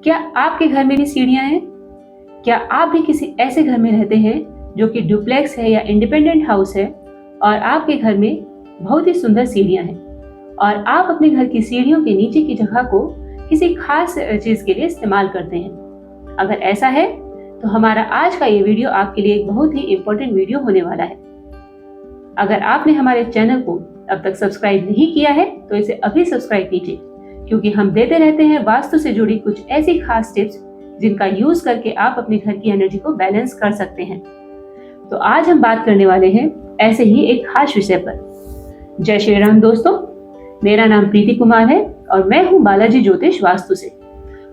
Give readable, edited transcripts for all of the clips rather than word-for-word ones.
क्या आपके घर में भी सीढ़ियां हैं? क्या आप भी किसी ऐसे घर में रहते हैं जो कि डुप्लेक्स है या इंडिपेंडेंट हाउस है और आपके घर में बहुत ही सुंदर सीढ़ियां हैं और आप अपने घर की सीढ़ियों के नीचे की जगह को किसी खास चीज के लिए इस्तेमाल करते हैं? अगर ऐसा है तो हमारा आज का ये वीडियो आपके लिए एक बहुत ही इम्पोर्टेंट वीडियो होने वाला है। अगर आपने हमारे चैनल को अब तक सब्सक्राइब नहीं किया है तो इसे अभी सब्सक्राइब कीजिए, क्योंकि हम देते रहते हैं वास्तु से जुड़ी कुछ ऐसी खास टिप्स जिनका यूज करके आप अपने घर की एनर्जी को बैलेंस कर सकते हैं। तो आज हम बात करने वाले हैं ऐसे ही एक खास विषय पर। जय श्री राम दोस्तों, मेरा नाम प्रीति कुमार है और मैं हूँ बालाजी ज्योतिष वास्तु से।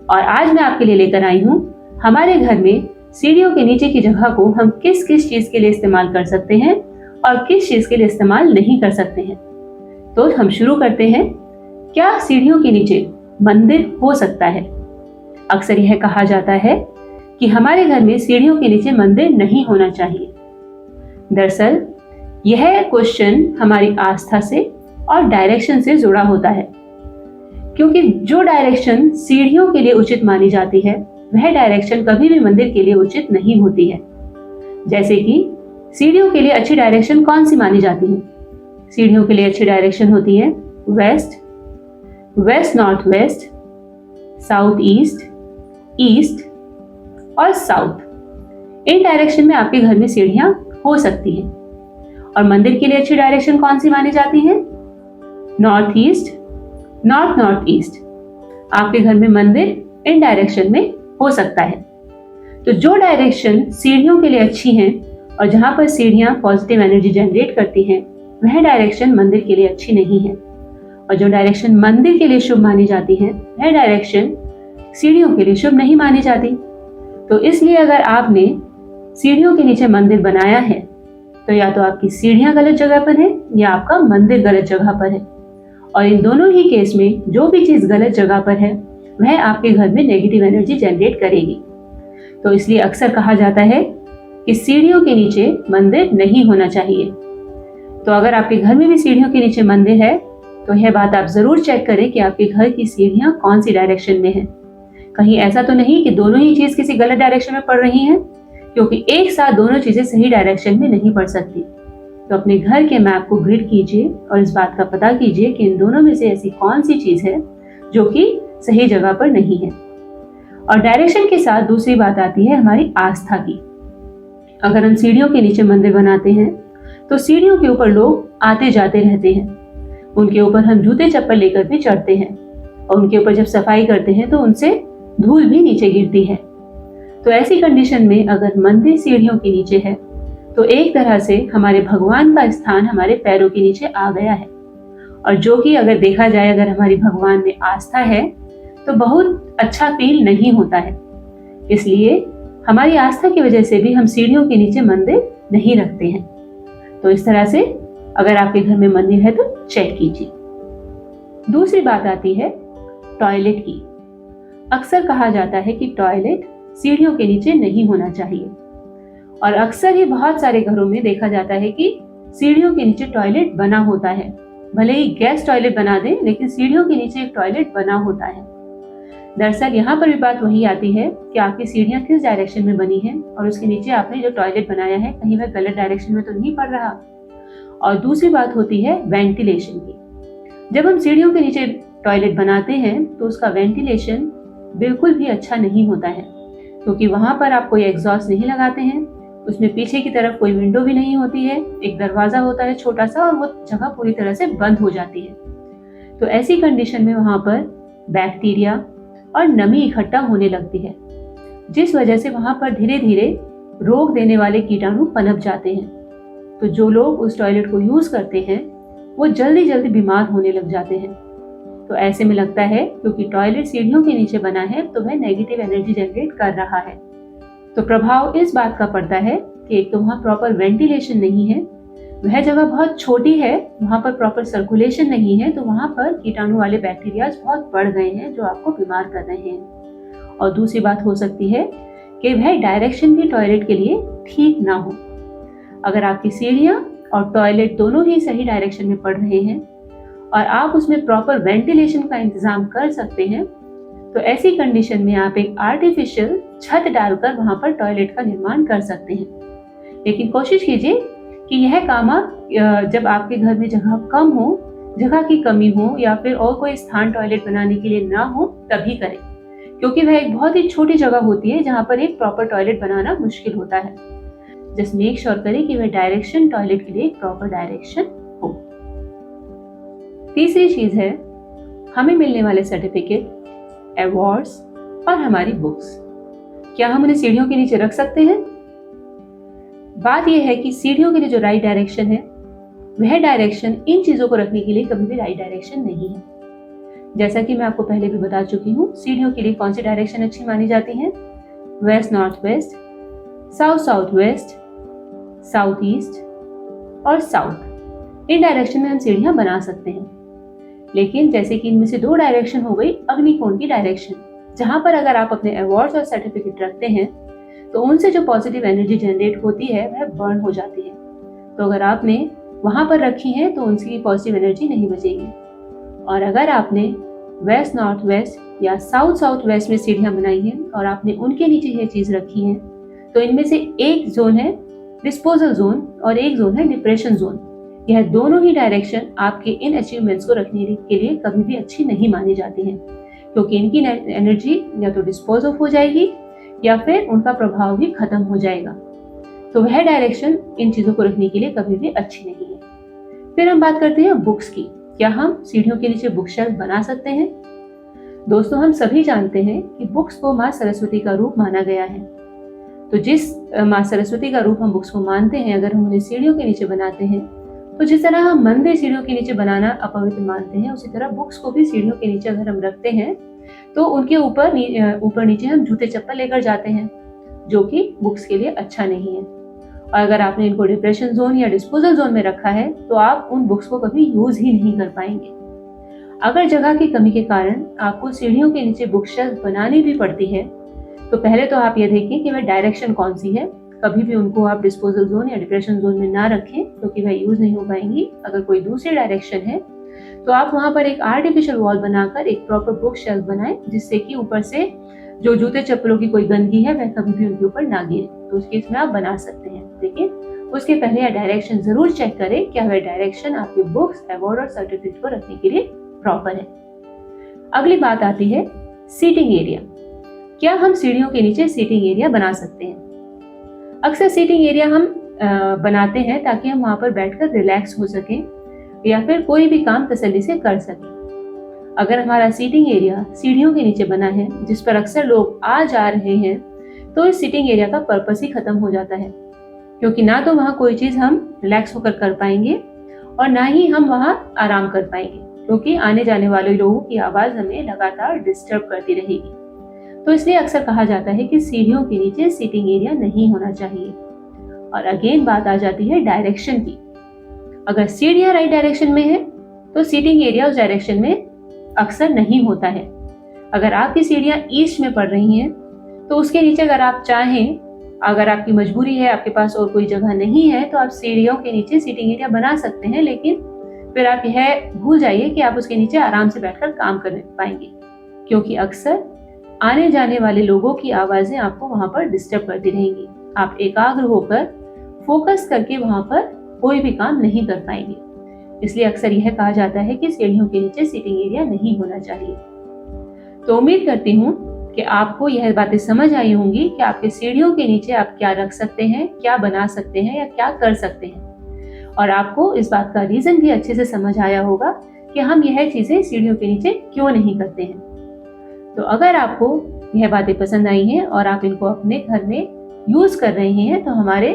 और आज मैं आपके लिए लेकर आई हूँ हमारे घर में सीढ़ियों के नीचे की जगह को हम किस किस चीज के लिए इस्तेमाल कर सकते हैं और किस चीज के लिए इस्तेमाल नहीं कर सकते हैं। तो हम शुरू करते हैं। क्या सीढ़ियों के नीचे मंदिर हो सकता है? अक्सर यह कहा जाता है कि हमारे घर में सीढ़ियों के नीचे मंदिर नहीं होना चाहिए। दरअसल यह क्वेश्चन हमारी आस्था से और डायरेक्शन से जुड़ा होता है, क्योंकि जो डायरेक्शन सीढ़ियों के लिए उचित मानी जाती है वह डायरेक्शन कभी भी मंदिर के लिए उचित नहीं होती है। जैसे कि सीढ़ियों के लिए अच्छी डायरेक्शन कौन सी मानी जाती है? सीढ़ियों के लिए अच्छी डायरेक्शन होती है west, west north west, south east, east और साउथ। इन डायरेक्शन में आपके घर में सीढ़ियां हो सकती हैं। और मंदिर के लिए अच्छी डायरेक्शन कौन सी मानी जाती है? North east, north north east. आपके घर में मंदिर इन डायरेक्शन में हो सकता है। तो जो डायरेक्शन सीढ़ियों के लिए अच्छी हैं और जहां पर सीढ़ियां पॉजिटिव एनर्जी जनरेट करती हैं, वह डायरेक्शन मंदिर के लिए अच्छी नहीं है। और जो डायरेक्शन मंदिर के लिए शुभ मानी जाती है वह डायरेक्शन सीढ़ियों के लिए शुभ नहीं मानी जाती। तो इसलिए अगर आपने सीढ़ियों के नीचे मंदिर बनाया है तो या तो आपकी सीढ़ियां गलत जगह पर है या आपका मंदिर गलत जगह पर है। और इन दोनों ही केस में जो भी चीज गलत जगह पर है वह आपके घर में नेगेटिव एनर्जी जनरेट करेगी। तो इसलिए अक्सर कहा जाता है कि सीढ़ियों के नीचे मंदिर नहीं होना चाहिए। तो अगर आपके घर में भी सीढ़ियों के नीचे मंदिर है तो यह बात आप जरूर चेक करें कि आपके घर की सीढ़ियां कौन सी डायरेक्शन में है। कहीं ऐसा तो नहीं कि दोनों ही चीज किसी गलत डायरेक्शन में पड़ रही हैं, क्योंकि एक साथ दोनों चीजें सही डायरेक्शन में नहीं पड़ सकती। तो अपने घर के मैप को ग्रिड कीजिए और इस बात का पता कीजिए कि इन दोनों में से ऐसी कौन सी चीज है जो कि सही जगह पर नहीं है। और डायरेक्शन के साथ दूसरी बात आती है हमारी आस्था की। अगर हम सीढ़ियों के नीचे मंदिर बनाते हैं तो सीढ़ियों के ऊपर लोग आते जाते रहते हैं। उनके ऊपर हम जूते चप्पल लेकर भी चढ़ते हैं और उनके ऊपर जब सफाई करते हैं तो उनसे धूल भी नीचे गिरती है। तो ऐसी कंडीशन में अगर मंदिर सीढ़ियों के नीचे है तो एक तरह से हमारे भगवान का स्थान हमारे पैरों के नीचे आ गया है। और जो कि अगर देखा जाए, अगर हमारी भगवान में आस्था है तो बहुत अच्छा फील नहीं होता है। इसलिए हमारी आस्था की वजह से भी हम सीढ़ियों के नीचे मंदिर नहीं रखते हैं। तो इस तरह से अगर आपके घर में मंदिर है तो चेक कीजिए। दूसरी बात आती है टॉयलेट की। अक्सर कहा जाता है कि टॉयलेट सीढ़ियों के नीचे नहीं होना चाहिए। और अक्सर ही बहुत सारे घरों में देखा जाता है कि सीढ़ियों के नीचे टॉयलेट बना होता है। भले ही गैस टॉयलेट बना दें, लेकिन सीढ़ियों के नीचे एक टॉयलेट बना होता है। दरअसल यहाँ पर भी बात वही आती है कि आपकी सीढ़ियां किस डायरेक्शन में बनी है और उसके नीचे आपने जो टॉयलेट बनाया है कहीं वह गलत डायरेक्शन में तो नहीं पड़ रहा। और दूसरी बात होती है वेंटिलेशन की। जब हम सीढ़ियों के नीचे टॉयलेट बनाते हैं तो उसका वेंटिलेशन बिल्कुल भी अच्छा नहीं होता है, क्योंकि वहां पर आप कोई एग्जॉस्ट नहीं लगाते हैं। उसमें पीछे की तरफ कोई विंडो भी नहीं होती है, एक दरवाजा होता है छोटा सा और वो जगह पूरी तरह से बंद हो जाती है। तो ऐसी कंडीशन में वहां पर बैक्टीरिया और नमी इकट्ठा होने लगती है, जिस वजह से वहां पर धीरे धीरे रोग देने वाले कीटाणु पनप जाते हैं। तो जो लोग उस टॉयलेट को यूज करते हैं वो जल्दी जल्दी बीमार होने लग जाते हैं। तो ऐसे में लगता है क्योंकि टॉयलेट सीढ़ियों के नीचे बना है तो वह नेगेटिव एनर्जी जनरेट कर रहा है। तो प्रभाव इस बात का पड़ता है कि एक तो वहाँ प्रॉपर वेंटिलेशन नहीं है, वह जगह बहुत छोटी है, वहाँ पर प्रॉपर सर्कुलेशन नहीं है, तो वहाँ पर कीटाणु वाले बैक्टीरिया बहुत बढ़ गए हैं जो आपको बीमार कर रहे हैं। और दूसरी बात हो सकती है कि वह डायरेक्शन भी टॉयलेट के लिए ठीक ना हो। अगर आपकी सीढ़ियाँ और टॉयलेट दोनों ही सही डायरेक्शन में पड़ रहे हैं और आप उसमें प्रॉपर वेंटिलेशन का इंतजाम कर सकते हैं, तो तो ऐसी कंडीशन में आप एक आर्टिफिशियल छत डालकर वहां पर टॉयलेट का निर्माण कर सकते हैं। लेकिन कोशिश कीजिए कि यह काम आप जब आपके घर में जगह कम हो, जगह की कमी हो या फिर और कोई स्थान टॉयलेट बनाने के लिए ना हो तभी करें, क्योंकि वह एक बहुत ही छोटी जगह होती है जहां पर एक प्रॉपर टॉयलेट बनाना मुश्किल होता है। जस्ट मेक श्योर करें कि वह डायरेक्शन टॉयलेट के लिए एक प्रॉपर डायरेक्शन हो। तीसरी चीज है हमें मिलने वाले सर्टिफिकेट, अवार्ड्स और हमारी बुक्स। क्या हम उन्हें सीढ़ियों के नीचे रख सकते हैं? बात यह है कि सीढ़ियों के लिए जो राइट डायरेक्शन है वह डायरेक्शन इन चीजों को रखने के लिए कभी भी राइट डायरेक्शन नहीं है। जैसा कि मैं आपको पहले भी बता चुकी हूँ, सीढ़ियों के लिए कौन सी डायरेक्शन अच्छी मानी जाती है? Waste north west, south south west, south east और साउथ। इन डायरेक्शन में हम सीढ़ियां बना सकते हैं। लेकिन जैसे कि इनमें से दो डायरेक्शन हो गई अग्निकोण की डायरेक्शन, जहां पर अगर आप अपने अवार्ड्स और सर्टिफिकेट रखते हैं तो उनसे जो पॉजिटिव एनर्जी जनरेट होती है वह बर्न हो जाती है। तो अगर आपने वहां पर रखी है तो उनकी पॉजिटिव एनर्जी नहीं बचेगी। और अगर आपने वेस्ट नॉर्थ वेस्ट या साउथ साउथ वेस्ट में सीढ़ियां बनाई हैं और आपने उनके नीचे ये चीज रखी है तो इनमें से एक जोन है डिस्पोजल जोन और एक जोन है डिप्रेशन जोन। यह दोनों ही डायरेक्शन आपके इन अचीवमेंट्स को रखने के लिए कभी भी अच्छी नहीं मानी जाती हैं, क्योंकि इनकी एनर्जी या तो डिस्पोज ऑफ हो जाएगी या फिर उनका प्रभाव भी खत्म हो जाएगा। तो वह डायरेक्शन इन चीजों को रखने के लिए कभी भी अच्छी नहीं है। फिर हम बात करते हैं बुक्स की। क्या हम सीढ़ियों के नीचे बुक शेल्फ बना सकते हैं? दोस्तों, हम सभी जानते हैं कि बुक्स को माँ सरस्वती का रूप माना गया है। तो जिस माँ सरस्वती का रूप हम बुक्स को मानते हैं, अगर हम उन्हें सीढ़ियों के नीचे बनाते हैं तो जिस तरह हम मंदिर सीढ़ियों के नीचे बनाना अपवित्र मानते हैं, उसी तरह बुक्स को भी सीढ़ियों के नीचे अगर हम रखते हैं तो उनके ऊपर नीचे हम जूते चप्पल लेकर जाते हैं, जो कि बुक्स के लिए अच्छा नहीं है। और अगर आपने इनको डिप्रेशन जोन या डिस्पोजल जोन में रखा है तो आप उन बुक्स को कभी यूज ही नहीं कर पाएंगे। अगर जगह की कमी के कारण आपको सीढ़ियों के नीचे बुक शेल्फ बनानी भी पड़ती है तो पहले तो आप ये देखें कि वह डायरेक्शन कौन सी है। कभी भी उनको आप डिस्पोजल जोन या डिप्रेशन जोन में ना रखें, क्योंकि वह यूज नहीं हो पाएंगी। अगर कोई दूसरी डायरेक्शन है तो आप वहां पर एक आर्टिफिशियल वॉल बनाकर एक प्रॉपर बुक शेल्फ बनाएं, जिससे कि ऊपर से जो जूते चप्पलों की कोई गंदगी है वह कभी भी उनके ऊपर ना गिरे। तो उस केस में आप बना सकते हैं, लेकिन उसके पहले यह डायरेक्शन जरूर चेक करें क्या वह डायरेक्शन आपके बुक्स, अवार्ड और सर्टिफिकेट को रखने के लिए प्रॉपर है। अगली बात आती है सीटिंग एरिया। क्या हम सीढ़ियों के नीचे सीटिंग एरिया बना सकते हैं? अक्सर सीटिंग एरिया हम बनाते हैं ताकि हम वहां पर बैठकर रिलैक्स हो सकें या फिर कोई भी काम तसल्ली से कर सकें। अगर हमारा सीटिंग एरिया सीढ़ियों के नीचे बना है जिस पर अक्सर लोग आ जा रहे हैं, तो इस सीटिंग एरिया का पर्पस ही खत्म हो जाता है, क्योंकि ना तो वहां कोई चीज हम रिलैक्स होकर कर पाएंगे और ना ही हम वहां आराम कर पाएंगे, क्योंकि आने जाने वाले लोगों की आवाज हमें लगातार डिस्टर्ब करती रहेगी। तो इसलिए अक्सर कहा जाता है कि सीढ़ियों के नीचे सीटिंग एरिया नहीं होना चाहिए। और अगेन बात आ जाती है डायरेक्शन की। अगर सीढ़ियां राइट डायरेक्शन में है तो सीटिंग एरिया उस डायरेक्शन में अक्सर नहीं होता है। अगर आपकी सीढ़ियां ईस्ट में पड़ रही हैं तो उसके नीचे अगर आप चाहें, अगर आपकी मजबूरी है, आपके पास और कोई जगह नहीं है, तो आप सीढ़ियों के नीचे सीटिंग एरिया बना सकते हैं, लेकिन फिर आप यह भूल जाइए कि आप उसके नीचे आराम से बैठकर काम कर पाएंगे, क्योंकि अक्सर आने जाने वाले लोगों की आवाजें आपको वहां पर डिस्टर्ब करती रहेंगी। आप एकाग्र होकर फोकस करके वहां पर कोई भी काम नहीं कर पाएंगे। इसलिए अक्सर यह कहा जाता है कि सीढ़ियों के नीचे सीटिंग एरिया नहीं होना चाहिए। तो उम्मीद करती हूँ कि आपको यह बातें समझ आई होंगी कि आपके सीढ़ियों के नीचे आप क्या रख सकते हैं, क्या बना सकते हैं या क्या कर सकते हैं, और आपको इस बात का रीजन भी अच्छे से समझ आया होगा कि हम यह चीजें सीढ़ियों के नीचे क्यों नहीं करते हैं। तो अगर आपको यह बातें पसंद आई हैं और आप इनको अपने घर में यूज कर रहे हैं तो हमारे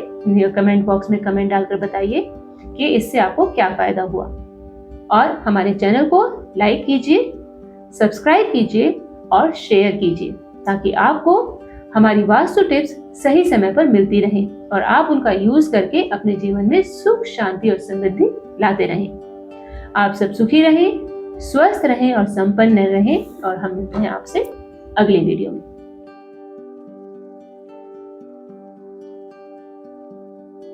कमेंट बॉक्स में कमेंट डालकर बताइए कि इससे आपको क्या फायदा हुआ। और हमारे चैनल को लाइक कीजिए, सब्सक्राइब कीजिए और शेयर कीजिए, ताकि आपको हमारी वास्तु टिप्स सही समय पर मिलती रहें और आप उनका यूज करके अपने जीवन में सुख, शांति और समृद्धि लाते रहें। आप सब सुखी रहें, स्वस्थ रहें और संपन्न रहें, और हम मिलते हैं आपसे अगले वीडियो में।